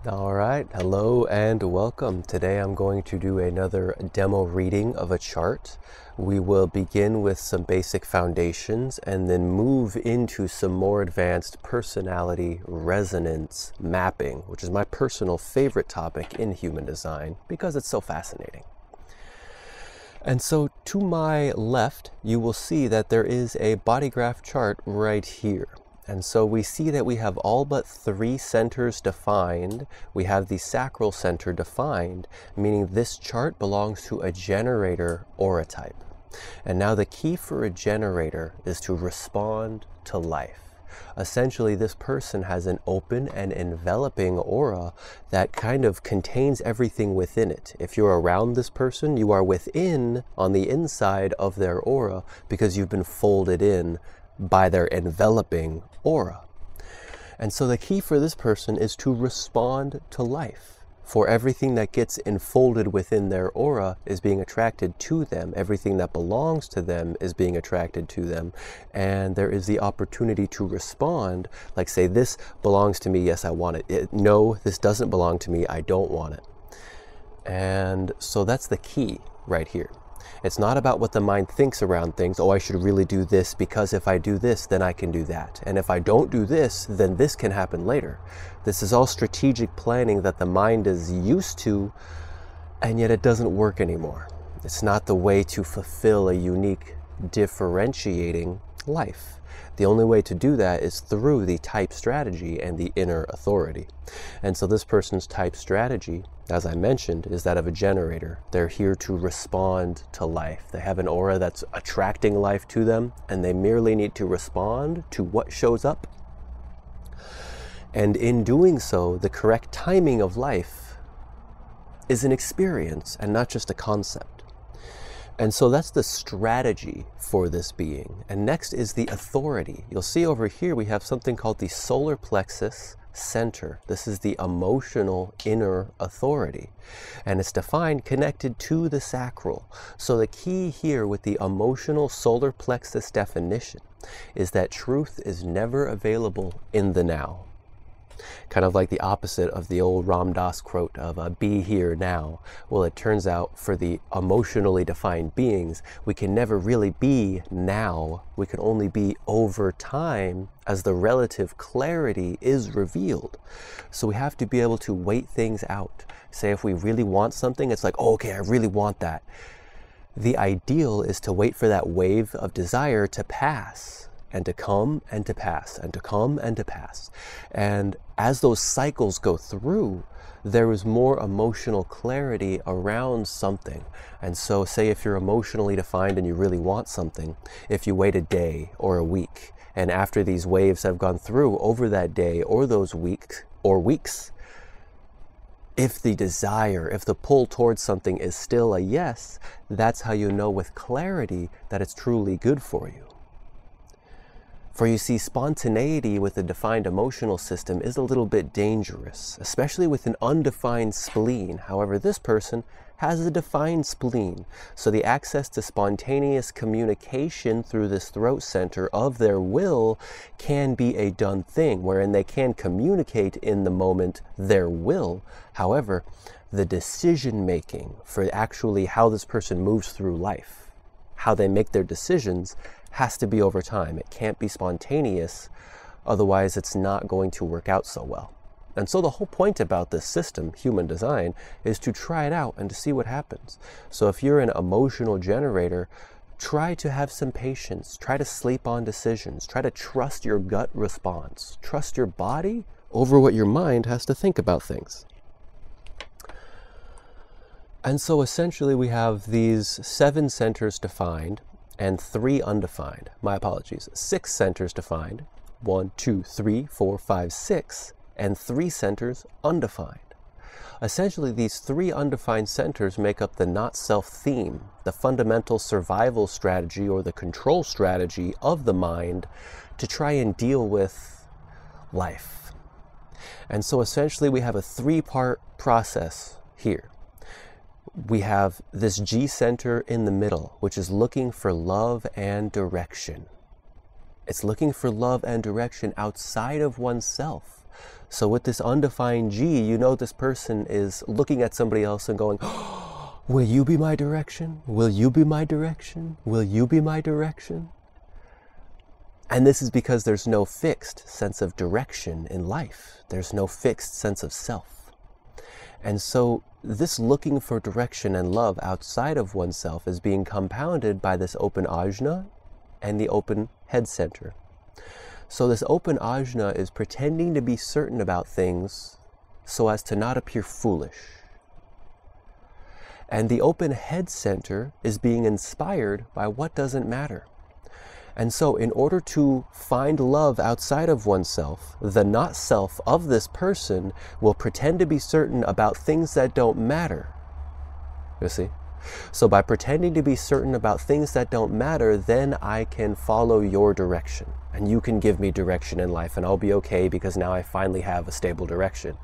All right, hello and welcome. Today I'm going to do another demo reading of a chart. We will begin with some basic foundations and then move into some more advanced personality resonance mapping, which is my personal favorite topic in human design because it's so fascinating. And so to my left, you will see that there is a body graph chart right here. And so we see that we have all but 3 centers defined. We have the sacral center defined, meaning this chart belongs to a generator aura type. And now the key for a generator is to respond to life. Essentially, this person has an open and enveloping aura that kind of contains everything within it. If you're around this person, you are within, on the inside of their aura, because you've been folded in by their enveloping aura. And so the key for this person is to respond to life. For everything that gets enfolded within their aura is being attracted to them. Everything that belongs to them is being attracted to them. And there is the opportunity to respond, like say, this belongs to me, yes, I want it. No, this doesn't belong to me, I don't want it. And so that's the key right here. It's not about what the mind thinks around things. Oh, I should really do this because if I do this, then I can do that. And if I don't do this, then this can happen later. This is all strategic planning that the mind is used to, and yet it doesn't work anymore. It's not the way to fulfill a unique, differentiating life. The only way to do that is through the type strategy and the inner authority. And so this person's type strategy, as I mentioned, is that of a generator. They're here to respond to life. They have an aura that's attracting life to them, and they merely need to respond to what shows up. And in doing so, the correct timing of life is an experience and not just a concept. And so that's the strategy for this being. And next is the authority. You'll see over here we have something called the solar plexus center. This is the emotional inner authority. And it's defined connected to the sacral. So the key here with the emotional solar plexus definition is that truth is never available in the now. Kind of like the opposite of the old Ram Dass quote of be here now. Well, it turns out for the emotionally defined beings, we can never really be now. We can only be over time as the relative clarity is revealed. So we have to be able to wait things out. Say if we really want something, it's like, oh, okay, I really want that. The ideal is to wait for that wave of desire to pass, and to come and to pass, and to come and to pass. And as those cycles go through, there is more emotional clarity around something. And so say if you're emotionally defined and you really want something, if you wait a day or a week, and after these waves have gone through over that day or those weeks, if the desire, if the pull towards something is still a yes, that's how you know with clarity that it's truly good for you. For you see, spontaneity with a defined emotional system is a little bit dangerous, especially with an undefined spleen. However, this person has a defined spleen, so the access to spontaneous communication through this throat center of their will can be a done thing, wherein they can communicate in the moment their will. However, the decision making for actually how this person moves through life, how they make their decisions, has to be over time. It can't be spontaneous, otherwise it's not going to work out so well. And so the whole point about this system, human design, is to try it out and to see what happens. So if you're an emotional generator, try to have some patience, try to sleep on decisions, try to trust your gut response, trust your body over what your mind has to think about things. And so essentially we have these 7 centers defined and 3 undefined. My apologies. 6 centers defined. 1, 2, 3, 4, 5, 6, and 3 centers undefined. Essentially, these 3 undefined centers make up the not-self theme, the fundamental survival strategy or the control strategy of the mind to try and deal with life. And so essentially we have a 3-part process here. We have this G center in the middle, which is looking for love and direction. It's looking for love and direction outside of oneself. So with this undefined G, you know this person is looking at somebody else and going, oh, will you be my direction? Will you be my direction? Will you be my direction? And this is because there's no fixed sense of direction in life. There's no fixed sense of self. And so this looking for direction and love outside of oneself is being compounded by this open ajna and the open head center. So this open ajna is pretending to be certain about things so as to not appear foolish. And the open head center is being inspired by what doesn't matter. And so in order to find love outside of oneself, the not self of this person will pretend to be certain about things that don't matter. You see? So by pretending to be certain about things that don't matter, then I can follow your direction. And you can give me direction in life and I'll be okay because now I finally have a stable direction.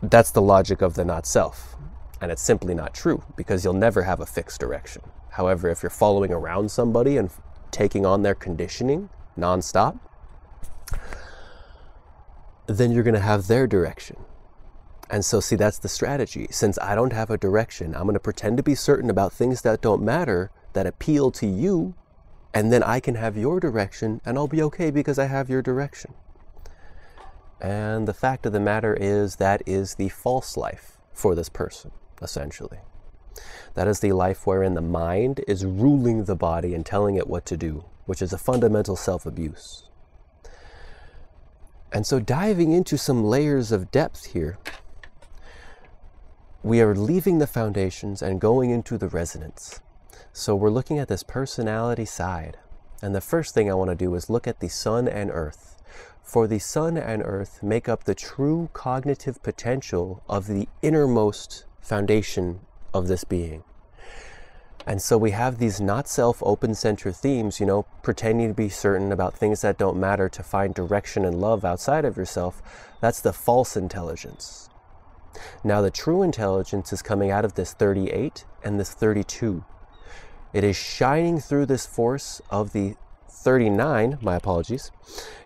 That's the logic of the not self. And it's simply not true because you'll never have a fixed direction. However, if you're following around somebody and taking on their conditioning nonstop, then you're going to have their direction. And so see, that's the strategy. Since I don't have a direction, I'm going to pretend to be certain about things that don't matter, that appeal to you, and then I can have your direction and I'll be okay because I have your direction. And the fact of the matter is that is the false life for this person, essentially. That is the life wherein the mind is ruling the body and telling it what to do, which is a fundamental self-abuse. And so diving into some layers of depth here, we are leaving the foundations and going into the resonance. So we're looking at this personality side. And the first thing I want to do is look at the sun and earth. For the sun and earth make up the true cognitive potential of the innermost foundation of this being. And so we have these not self open center themes, you know, pretending to be certain about things that don't matter to find direction and love outside of yourself. That's the false intelligence. Now the true intelligence is coming out of this 38 and this 32. It is shining through this force of the 39, my apologies.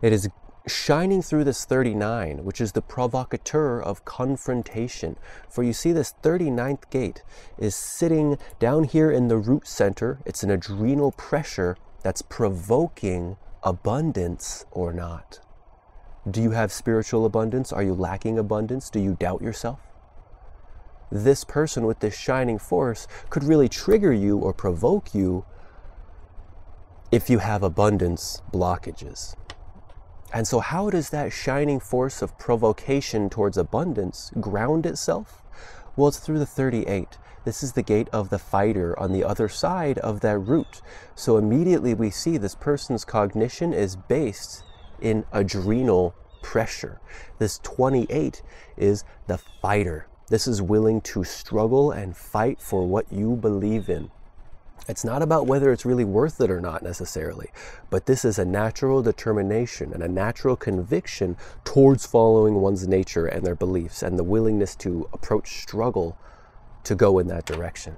It is shining through this 39, which is the provocateur of confrontation. For you see this 39th gate is sitting down here in the root center. It's an adrenal pressure that's provoking abundance or not. Do you have spiritual abundance? Are you lacking abundance? Do you doubt yourself? This person with this shining force could really trigger you or provoke you if you have abundance blockages. And so how does that shining force of provocation towards abundance ground itself? Well, it's through the 38. This is the gate of the fighter on the other side of that root. So immediately we see this person's cognition is based in adrenal pressure. This 28 is the fighter. This is willing to struggle and fight for what you believe in. It's not about whether it's really worth it or not necessarily, but this is a natural determination and a natural conviction towards following one's nature and their beliefs and the willingness to approach struggle to go in that direction.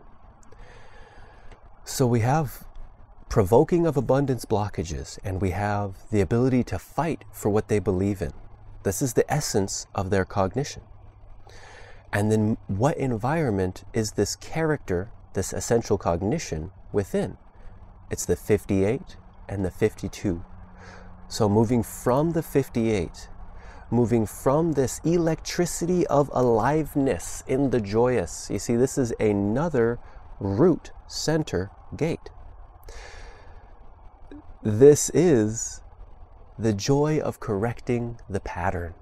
So we have provoking of abundance blockages, and we have the ability to fight for what they believe in. This is the essence of their cognition. And then what environment is this character, this essential cognition within? It's the 58 and the 52. So moving from the 58, moving from this electricity of aliveness in the joyous. You see, this is another root center gate. This is the joy of correcting the pattern.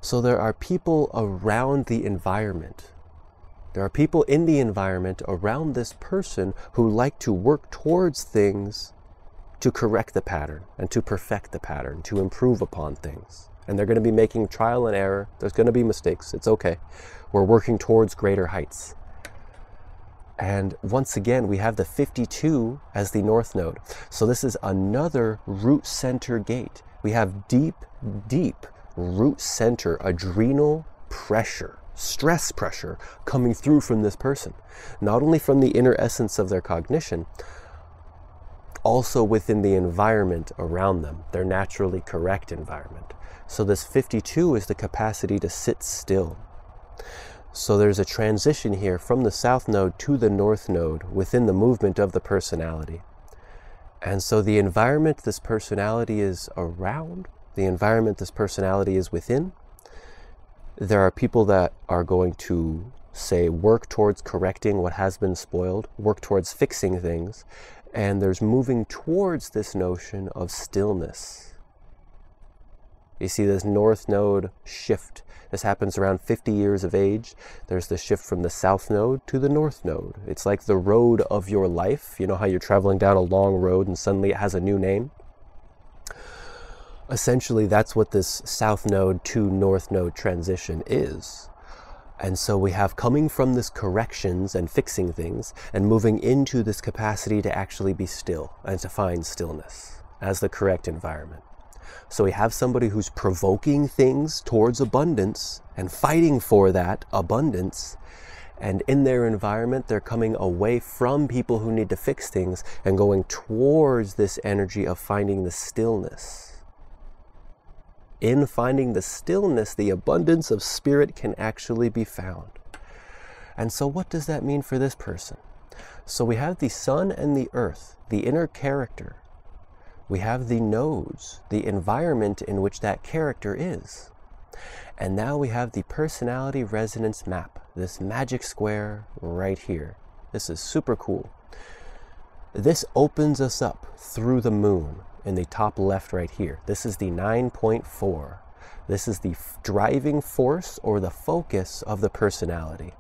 So there are people around the environment. There are people in the environment around this person who like to work towards things to correct the pattern and to perfect the pattern, to improve upon things. And they're going to be making trial and error. There's going to be mistakes. It's okay. We're working towards greater heights. And once again, we have the 52 as the north node. So this is another root center gate. We have deep, deep root center adrenal pressure, stress pressure coming through from this person. Not only from the inner essence of their cognition, also within the environment around them, their naturally correct environment. So this 52 is the capacity to sit still. So there's a transition here from the south node to the north node within the movement of the personality. And so the environment this personality is around, the environment this personality is within, there are people that are going to say work towards correcting what has been spoiled, work towards fixing things, and there's moving towards this notion of stillness. You see this north node shift. This happens around 50 years of age. There's the shift from the south node to the north node. It's like the road of your life. You know how you're traveling down a long road and suddenly it has a new name? Essentially, that's what this south node to north node transition is. And so we have coming from this corrections and fixing things and moving into this capacity to actually be still and to find stillness as the correct environment. So we have somebody who's provoking things towards abundance and fighting for that abundance. And in their environment, they're coming away from people who need to fix things and going towards this energy of finding the stillness. In finding the stillness, the abundance of spirit can actually be found. And so what does that mean for this person? So we have the sun and the earth, the inner character. We have the nodes, the environment in which that character is. And now we have the personality resonance map, this magic square right here. This is super cool. This opens us up through the moon in the top left right here. This is the 9.4. This is the driving force or the focus of the personality.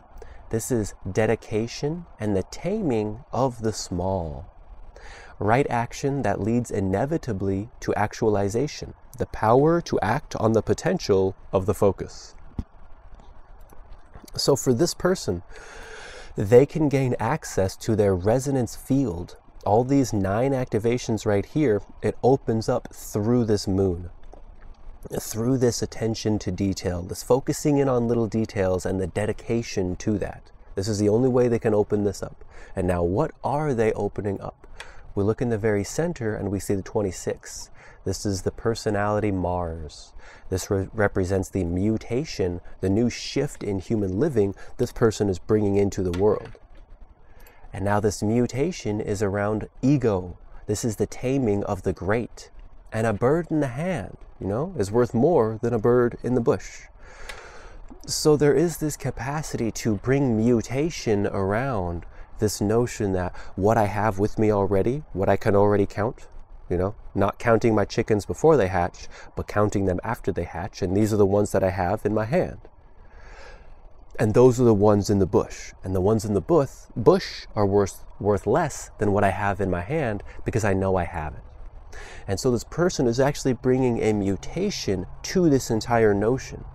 This is dedication and the taming of the small. Right action that leads inevitably to actualization, the power to act on the potential of the focus. So for this person, they can gain access to their resonance field. All these 9 activations right here, it opens up through this moon, through this attention to detail, this focusing in on little details and the dedication to that. This is the only way they can open this up. And now what are they opening up? We look in the very center and we see the 26. This is the personality Mars. This represents the mutation, the new shift in human living this person is bringing into the world. And now this mutation is around ego. This is the taming of the great. And a bird in the hand, is worth more than a bird in the bush. So there is this capacity to bring mutation around this notion that what I have with me already, what I can already count, not counting my chickens before they hatch, but counting them after they hatch. And these are the ones that I have in my hand. And those are the ones in the bush. And the ones in the bush are worth less than what I have in my hand because I know I have it. And so this person is actually bringing a mutation to this entire notion.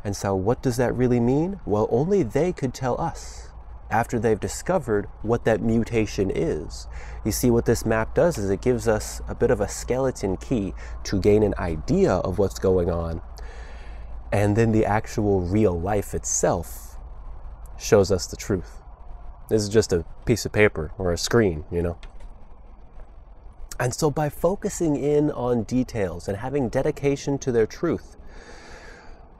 And so what does that really mean? Well, only they could tell us after they've discovered what that mutation is. You see, what this map does is it gives us a bit of a skeleton key to gain an idea of what's going on. And then the actual real life itself shows us the truth. This is just a piece of paper or a screen, And so by focusing in on details and having dedication to their truth,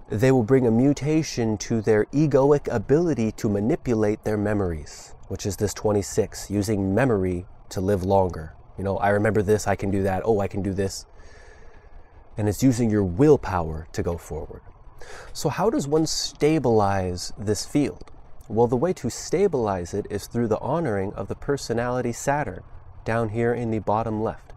they will bring a mutation to their egoic ability to manipulate their memories, which is this 26, using memory to live longer. I remember this, I can do that, I can do this. And it's using your willpower to go forward. So how does one stabilize this field? Well, the way to stabilize it is through the honoring of the personality Saturn, down here in the bottom left.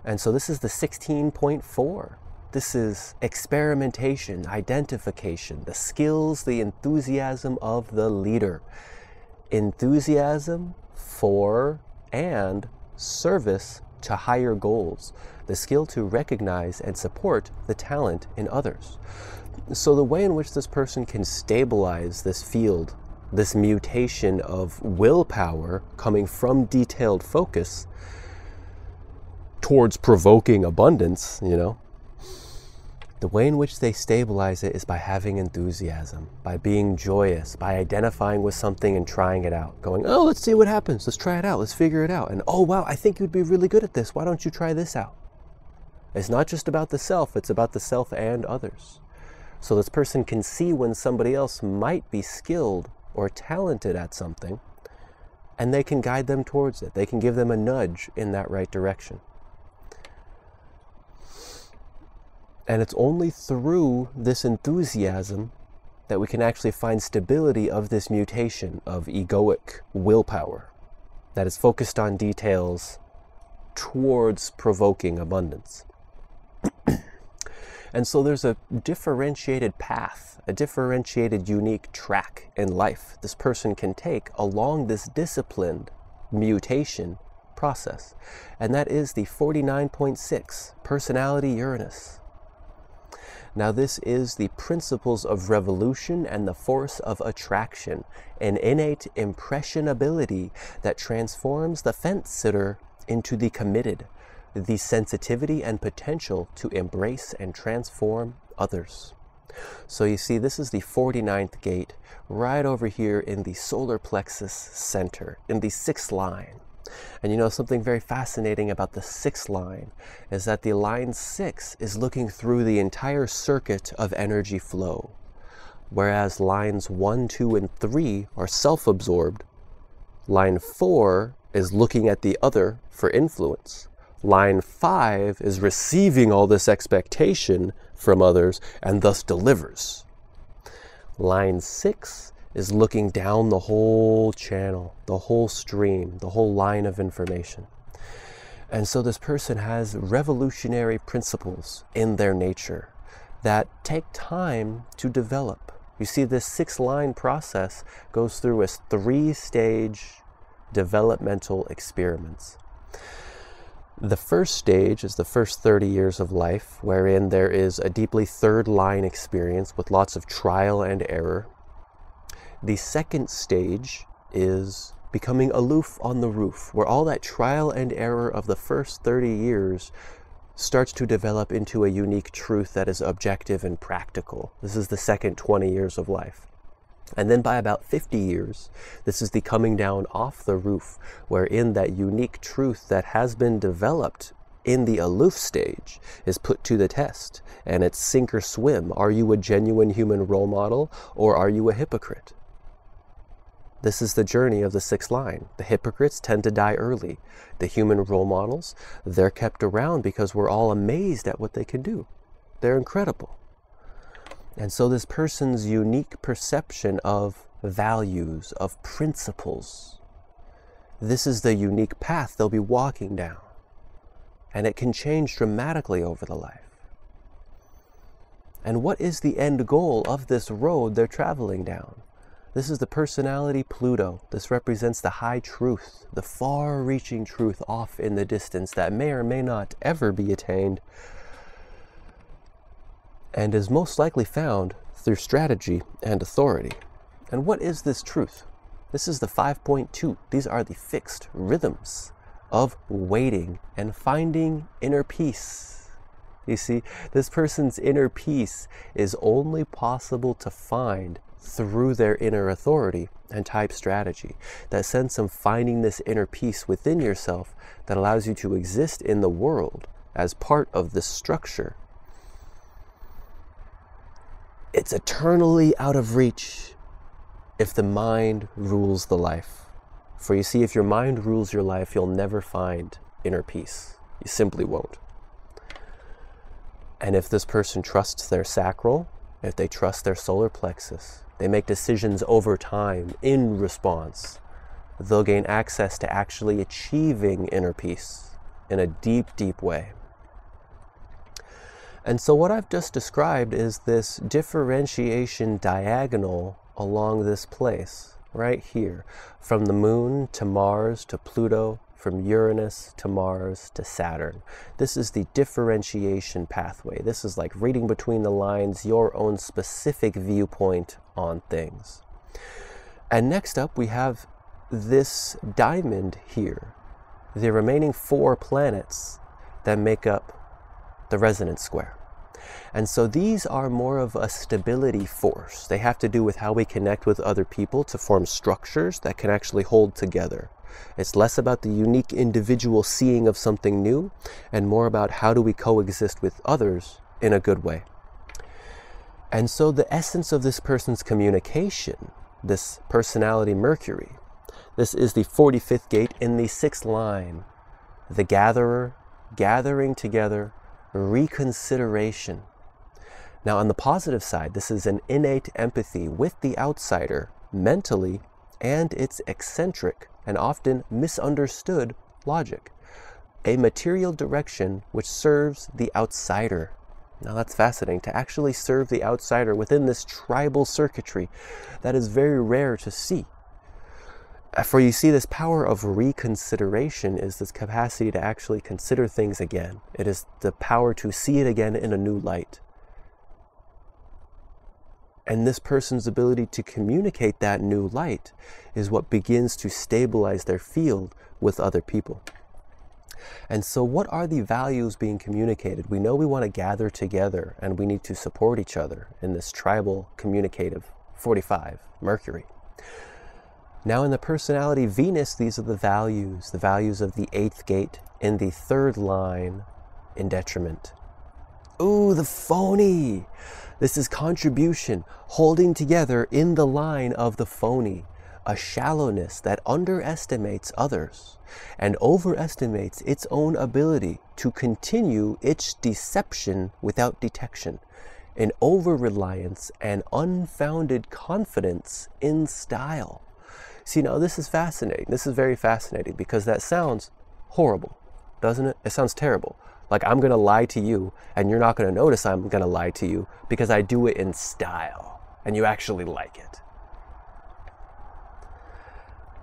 And so this is the 16.4. This is experimentation, identification, the skills, the enthusiasm of the leader. Enthusiasm for and service to higher goals. The skill to recognize and support the talent in others. So the way in which this person can stabilize this field, this mutation of willpower coming from detailed focus towards provoking abundance, the way in which they stabilize it is by having enthusiasm, by being joyous, by identifying with something and trying it out. Going, let's see what happens. Let's try it out. Let's figure it out. And, wow, I think you'd be really good at this. Why don't you try this out? It's not just about the self, it's about the self and others. So this person can see when somebody else might be skilled or talented at something, and they can guide them towards it. They can give them a nudge in that right direction. And it's only through this enthusiasm that we can actually find stability of this mutation of egoic willpower that is focused on details towards provoking abundance. And so there's a differentiated path, a differentiated, unique track in life this person can take along this disciplined mutation process. And that is the 49.6 personality Uranus. Now this is the principles of revolution and the force of attraction, an innate impressionability that transforms the fence sitter into the committed, the sensitivity and potential to embrace and transform others. So you see, this is the 49th gate right over here in the solar plexus center, in the 6th line. And you know, something very fascinating about the 6th line is that the line 6 is looking through the entire circuit of energy flow, whereas lines 1, 2, and 3 are self-absorbed. Line 4 is looking at the other for influence. Line 5 is receiving all this expectation from others and thus delivers. Line 6 is looking down the whole channel, the whole stream, the whole line of information. And so this person has revolutionary principles in their nature that take time to develop. You see, this 6 line process goes through as 3-stage developmental experiments. The first stage is the first 30 years of life, wherein there is a deeply 3rd line experience with lots of trial and error. The second stage is becoming aloof on the roof, where all that trial and error of the first 30 years starts to develop into a unique truth that is objective and practical. This is the second 20 years of life. And then by about 50 years, this is the coming down off the roof, wherein that unique truth that has been developed in the aloof stage is put to the test, and it's sink or swim. Are you a genuine human role model, or are you a hypocrite? This is the journey of the 6th line. The hypocrites tend to die early. The human role models, they're kept around because we're all amazed at what they can do. They're incredible. And so this person's unique perception of values, of principles, this is the unique path they'll be walking down. And it can change dramatically over the life. And what is the end goal of this road they're traveling down? This is the personality Pluto. This represents the high truth, the far-reaching truth off in the distance that may or may not ever be attained, and is most likely found through strategy and authority. And what is this truth? This is the 5.2. These are the fixed rhythms of waiting and finding inner peace. You see, this person's inner peace is only possible to find through their inner authority and type strategy. That sense of finding this inner peace within yourself that allows you to exist in the world as part of this structure. It's eternally out of reach if the mind rules the life. For you see, if your mind rules your life, you'll never find inner peace. You simply won't. And if this person trusts their sacral, if they trust their solar plexus, they make decisions over time in response, they'll gain access to actually achieving inner peace in a deep, deep way. And so what I've just described is this differentiation diagonal along this place, right here, from the moon to Mars to Pluto, from Uranus to Mars to Saturn. This is the differentiation pathway. This is like reading between the lines, your own specific viewpoint on things. And next up, we have this diamond here, the remaining 4 planets that make up the resonance square. And so these are more of a stability force. They have to do with how we connect with other people to form structures that can actually hold together. It's less about the unique individual seeing of something new and more about how do we coexist with others in a good way. And so the essence of this person's communication, this personality Mercury, this is the 45th gate in the 6th line. The gatherer, gathering together, reconsideration. Now on the positive side, this is an innate empathy with the outsider mentally and its eccentric and often misunderstood logic. A material direction which serves the outsider. Now that's fascinating, to actually serve the outsider within this tribal circuitry. That is very rare to see. For you see, this power of reconsideration is this capacity to actually consider things again. It is the power to see it again in a new light. And this person's ability to communicate that new light is what begins to stabilize their field with other people. And so what are the values being communicated? We know we want to gather together and we need to support each other in this tribal communicative 45, Mercury. Now in the personality Venus, these are the values of the 8th gate in the 3rd line in detriment. Ooh, the phony. This is contribution, holding together in the line of the phony, a shallowness that underestimates others and overestimates its own ability to continue its deception without detection, an over-reliance and unfounded confidence in style. See, now this is fascinating. This is very fascinating because that sounds horrible, doesn't it? It sounds terrible. Like I'm going to lie to you and you're not going to notice I'm going to lie to you because I do it in style and you actually like it.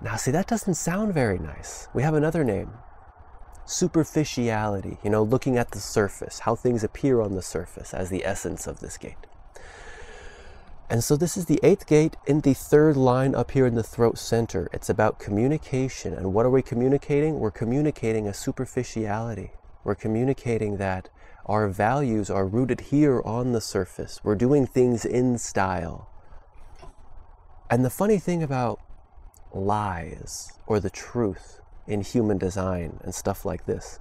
Now see, that doesn't sound very nice. We have another name. Superficiality, looking at the surface, how things appear on the surface as the essence of this gate. And so this is the 8th gate in the 3rd line up here in the throat center. It's about communication. And what are we communicating? We're communicating a superficiality. We're communicating that our values are rooted here on the surface. We're doing things in style. And the funny thing about lies or the truth in human design and stuff like this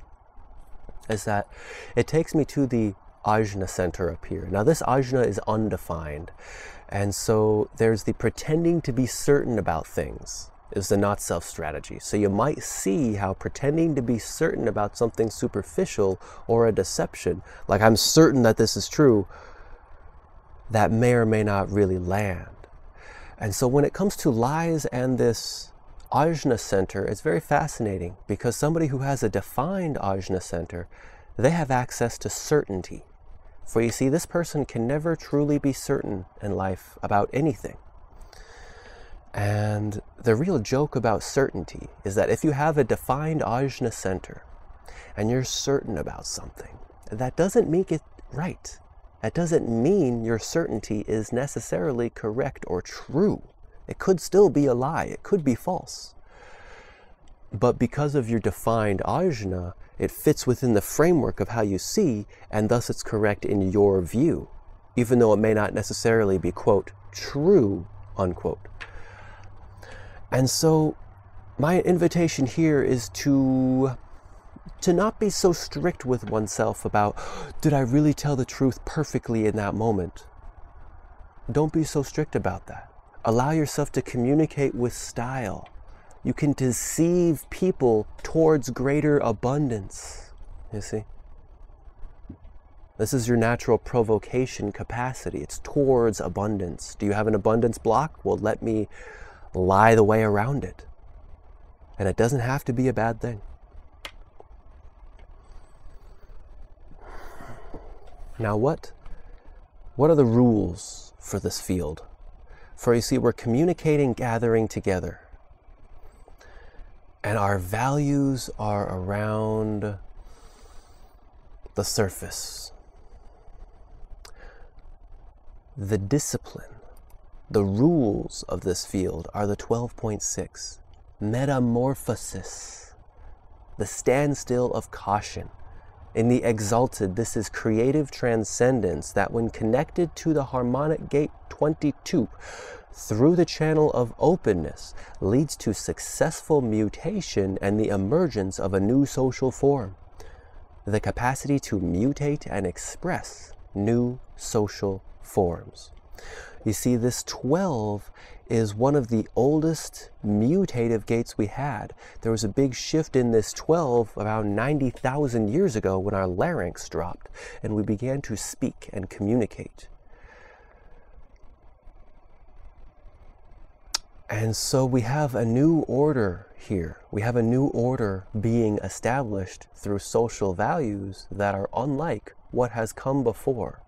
is that it takes me to the ajna center up here. Now this ajna is undefined. And so there's the pretending to be certain about things is the not self strategy. So you might see how pretending to be certain about something superficial or a deception, like I'm certain that this is true, that may or may not really land. And so when it comes to lies and this ajna center, it's very fascinating because somebody who has a defined ajna center, they have access to certainty. For you see, this person can never truly be certain in life about anything. And the real joke about certainty is that if you have a defined ajna center and you're certain about something, that doesn't make it right. That doesn't mean your certainty is necessarily correct or true. It could still be a lie. It could be false. But because of your defined ajna, it fits within the framework of how you see, and thus it's correct in your view, even though it may not necessarily be, quote, true, unquote. And so my invitation here is to not be so strict with oneself about, did I really tell the truth perfectly in that moment? Don't be so strict about that. Allow yourself to communicate with style. You can deceive people towards greater abundance, you see? This is your natural provocation capacity. It's towards abundance. Do you have an abundance block? Well, let me lie the way around it. And it doesn't have to be a bad thing. Now what are the rules for this field? For you see, we're communicating, gathering together. And our values are around the surface. The discipline, the rules of this field are the 12.6. Metamorphosis, the standstill of caution. In the exalted, this is creative transcendence that when connected to the harmonic gate 22, through the channel of openness, leads to successful mutation and the emergence of a new social form. The capacity to mutate and express new social forms. You see, this 12 is one of the oldest mutative gates we had. There was a big shift in this 12 around 90,000 years ago when our larynx dropped and we began to speak and communicate. And so we have a new order here. We have a new order being established through social values that are unlike what has come before.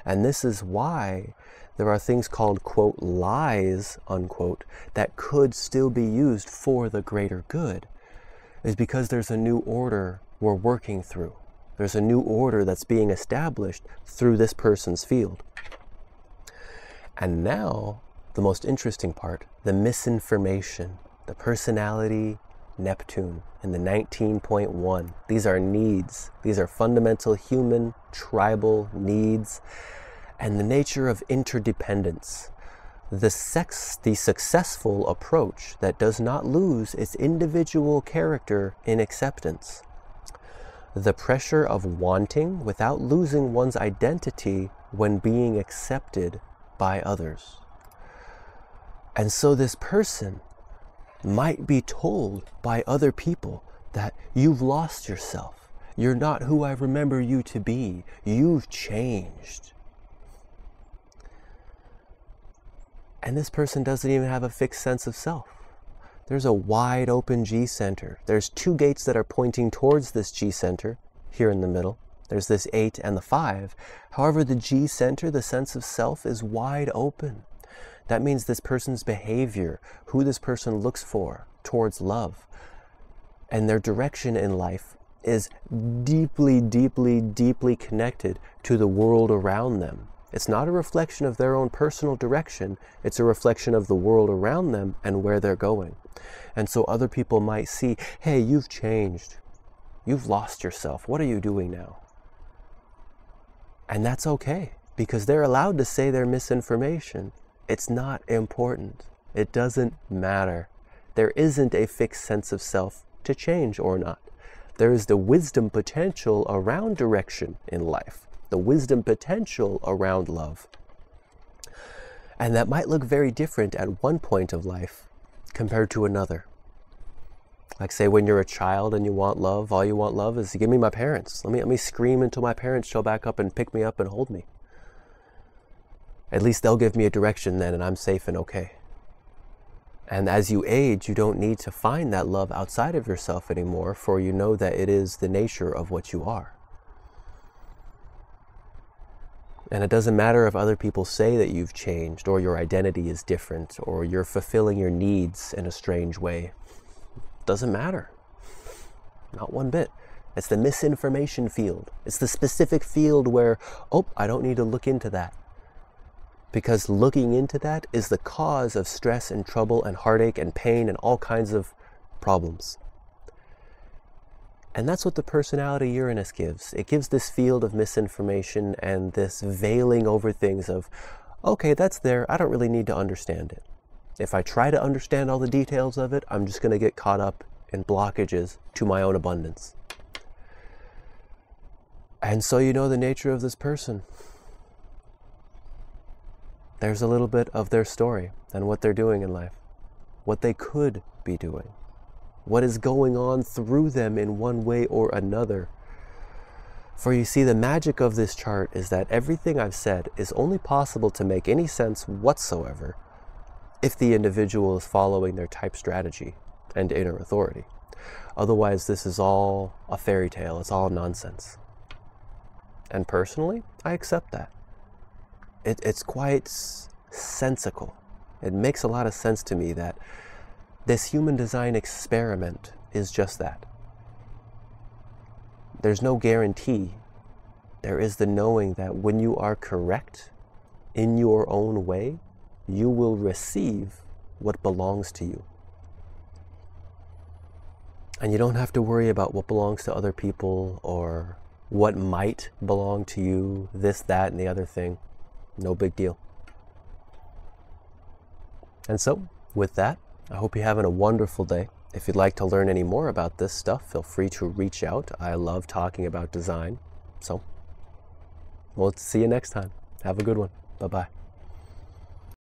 And this is why there are things called, quote, lies, unquote, that could still be used for the greater good, is because there's a new order we're working through. There's a new order that's being established through this person's field. And now, the most interesting part, the misinformation, the personality Neptune in the 19.1. These are needs. These are fundamental human, tribal needs, and the nature of interdependence. The successful approach that does not lose its individual character in acceptance. The pressure of wanting without losing one's identity when being accepted by others. And so this person might be told by other people that you've lost yourself. You're not who I remember you to be. You've changed. And this person doesn't even have a fixed sense of self. There's a wide open G center. There's two gates that are pointing towards this G center here in the middle. There's this 8 and the 5. However, the G center, the sense of self, is wide open. That means this person's behavior, who this person looks for towards love, and their direction in life is deeply, deeply, deeply connected to the world around them. It's not a reflection of their own personal direction. It's a reflection of the world around them and where they're going. And so other people might see, hey, you've changed. You've lost yourself. What are you doing now? And that's okay, because they're allowed to say their misinformation. It's not important. It doesn't matter. There isn't a fixed sense of self to change or not. There is the wisdom potential around direction in life, the wisdom potential around love. And that might look very different at one point of life compared to another. Like say when you're a child and you want love, all you want love is give me my parents. Let me scream until my parents show back up and pick me up and hold me. At least they'll give me a direction then and I'm safe and okay. And as you age, you don't need to find that love outside of yourself anymore, for you know that it is the nature of what you are. And it doesn't matter if other people say that you've changed or your identity is different or you're fulfilling your needs in a strange way. It doesn't matter. Not one bit. It's the misinformation field. It's the specific field where, oh, I don't need to look into that. Because looking into that is the cause of stress and trouble and heartache and pain and all kinds of problems. And that's what the personality Uranus gives. It gives this field of misinformation and this veiling over things of, okay, that's there. I don't really need to understand it. If I try to understand all the details of it, I'm just going to get caught up in blockages to my own abundance. And so you know the nature of this person. There's a little bit of their story and what they're doing in life, what they could be doing, what is going on through them in one way or another. For you see, the magic of this chart is that everything I've said is only possible to make any sense whatsoever if the individual is following their type strategy and inner authority. Otherwise, this is all a fairy tale. It's all nonsense. And personally, I accept that. It's quite sensical. It makes a lot of sense to me that this human design experiment is just that. There's no guarantee. There is the knowing that when you are correct in your own way, you will receive what belongs to you. And you don't have to worry about what belongs to other people or what might belong to you, this, that, and the other thing. No big deal. And so with that, I hope you're having a wonderful day. If you'd like to learn any more about this stuff, feel free to reach out. I love talking about design. So we'll see you next time. Have a good one. Bye-bye.